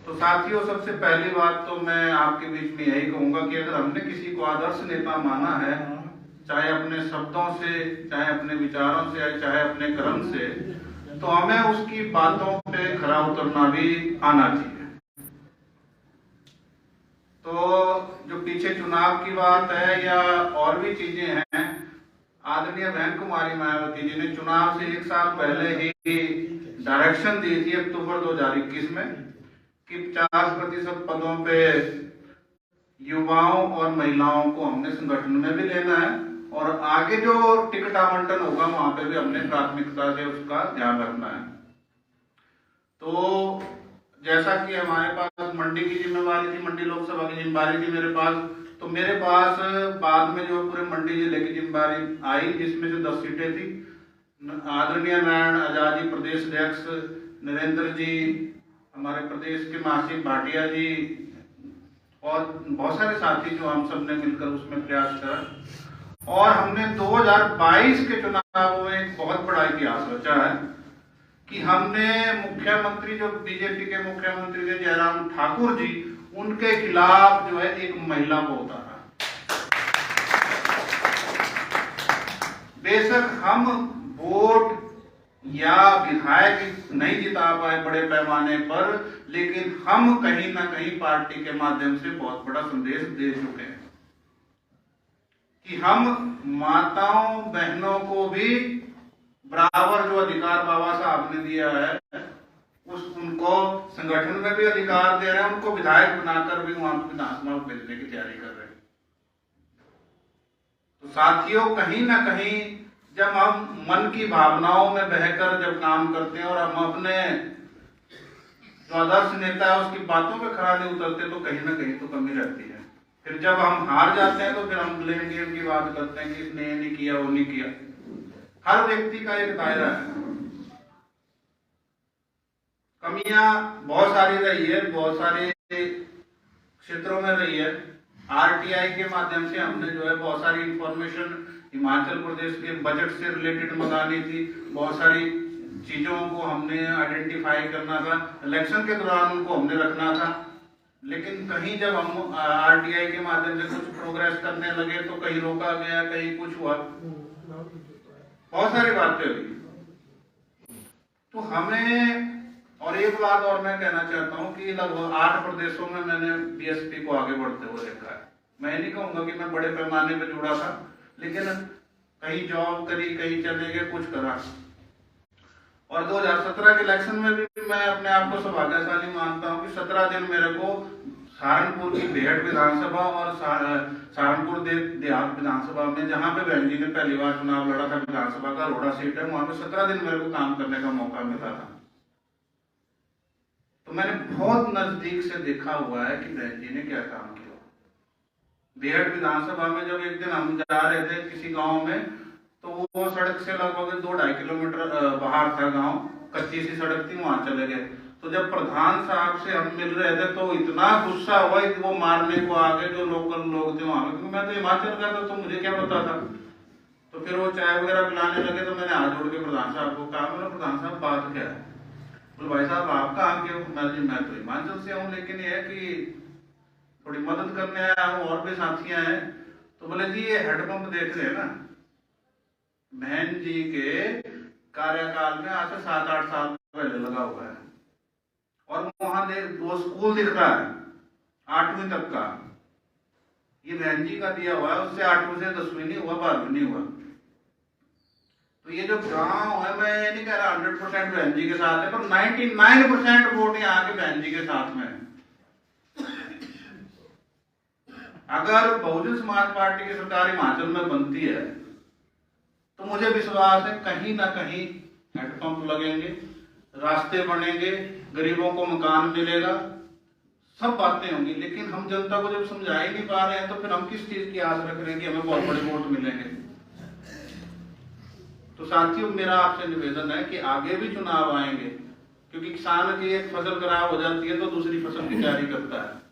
तो साथियों, सबसे पहली बात तो मैं आपके बीच में यही कहूंगा कि अगर हमने किसी को आदर्श नेता माना है, चाहे अपने शब्दों से, चाहे अपने विचारों से, चाहे अपने कर्म से, तो हमें उसकी बातों पे खरा उतरना भी आना चाहिए। तो जो पीछे चुनाव की बात है या और भी चीजें हैं, आदरणीय बहन कुमारी मायावती जी ने चुनाव से 1 साल पहले ही डायरेक्शन दी थी अक्टूबर 2021 में कि 50% पदों पे युवाओं और महिलाओं को हमने संगठन में भी लेना है और आगे जो टिकट आवंटन होगा वहां पे भी हमने प्राथमिकता से उसका ध्यान रखना है। तो जैसा कि हमारे पास मंडी की जिम्मेवारी थी, मंडी लोकसभा की जिम्मेवारी थी मेरे पास, तो मेरे पास बाद में जो पूरे मंडी जिले की जिम्मेवारी आई, जिसमें से 10 सीटें थी। आदरणीय नारायण आजाद जी प्रदेश अध्यक्ष, नरेंद्र जी हमारे प्रदेश के महासचिव भाटिया जी और बहुत सारे साथी जो हम सब ने मिलकर उसमें प्रयास करा और हमने 2022 के चुनाव में एक बहुत बड़ा इतिहास रचा है कि हमने मुख्यमंत्री जो बीजेपी के मुख्यमंत्री थे जयराम ठाकुर जी, उनके खिलाफ जो है एक महिला को उतारा। बेशक हम वोट या विधायक नहीं जिता पाए बड़े पैमाने पर, लेकिन हम कहीं ना कहीं पार्टी के माध्यम से बहुत बड़ा संदेश दे चुके हैं कि हम माताओं बहनों को भी बराबर जो अधिकार बाबा साहब ने दिया है उनको संगठन में भी अधिकार दे रहे हैं, उनको विधायक बनाकर भी वहां पर विधानसभा भेजने की तैयारी कर रहे हैं। तो साथियों, कहीं ना कहीं जब हम मन की भावनाओं में बहकर जब काम करते हैं और हम अपने जो आदर्श नेता है उसकी बातों पे खरा नहीं उतरते, तो कहीं ना कहीं तो कमी रहती है। फिर जब हम हार जाते हैं तो फिर हम ब्लेम गेम की बात करते हैं कि इसने ये नहीं किया, वो नहीं किया। हर व्यक्ति का एक दायरा है। कमियां बहुत सारी रही है, बहुत सारे क्षेत्रों में रही है। आरटीआई के माध्यम से हमने जो है बहुत सारी इंफॉर्मेशन हिमाचल प्रदेश के बजट से रिलेटेड मंगानी थी, बहुत सारी चीजों को हमने आइडेंटिफाई करना था, इलेक्शन के दौरान उनको हमने रखना था। लेकिन कहीं जब हम आरटीआई के माध्यम से कुछ प्रोग्रेस करने लगे तो कहीं रोका गया, कहीं कुछ हुआ, बहुत सारी बातें हुई। तो हमें, और एक बात और मैं कहना चाहता हूं कि लगभग 8 प्रदेशों में मैंने बीएसपी को आगे बढ़ते हुए देखा है। मैं नहीं कहूंगा कि मैं बड़े पैमाने पे जुड़ा था, लेकिन कहीं जॉब करी, कहीं चले गए, कुछ करा। और 2017 के इलेक्शन में भी मैं अपने आप को सौभाग्यशाली मानता हूं कि 17 दिन मेरे को सहारनपुर की बेहट विधानसभा और सहारनपुर देहात विधानसभा में, जहां पे बहन जी ने पहली बार चुनाव लड़ा था विधानसभा का, रोड़ा सीट है, वहां पे 17 दिन मेरे को काम करने का मौका मिला था। तो मैंने बहुत नजदीक से देखा हुआ है कि बहन जी ने क्या काम किया। बेहट विधानसभा में जब एक दिन हम जा रहे थे किसी गांव में, तो वो सड़क से लगभग 2-2.5 किलोमीटर बाहर था गांव, कच्ची सी सड़क थी, वहां चले गए। तो जब प्रधान साहब से हम मिल रहे थे तो इतना गुस्सा हुआ कि वो मारने को आ गए जो लोकल लोग थे वहां पे, क्योंकि मैं तो हिमाचल का था तो मुझे क्या पता था। तो फिर वो चाय वगैरह पिलाने लगे तो मैंने हाथ जोड़ के प्रधान साहब को कहा, मैंने प्रधान साहब बात क्या है? बोले भाई साहब आप कहाँ के हो? मैं तो हिमाचल से हूँ, लेकिन ये है कि थोड़ी मदद करने आया हूँ, और भी साथियां हैं। तो बोले जी ये हेडपंप देख रहे हैं ना, बहन जी के कार्यकाल में आज से 7-8 साल पहले लगा हुआ है, और वहां वो स्कूल दिख रहा है 8वीं तक का, ये बहन जी का दिया हुआ है, उससे 8वीं से 10वीं नहीं हुआ, 12वीं नहीं हुआ। तो ये जो गांव है, मैं ये नहीं कह रहा 100% बहन जी के साथ है, पर 99% वोट यहाँ के बहन जी के साथ में है। अगर बहुजन समाज पार्टी की सरकार हिमाचल में बनती है तो मुझे विश्वास है कहीं ना कहीं हेडपंप लगेंगे, रास्ते बनेंगे, गरीबों को मकान मिलेगा, सब बातें होंगी। लेकिन हम जनता को जब समझा ही नहीं पा रहे हैं तो फिर हम किस चीज की आस रख रहे हैं कि हमें बहुत बड़े वोट मिलेंगे। तो साथियों, मेरा आपसे निवेदन है कि आगे भी चुनाव आएंगे, क्योंकि किसान की एक फसल खराब हो जाती है तो दूसरी फसल की तैयारी करता है।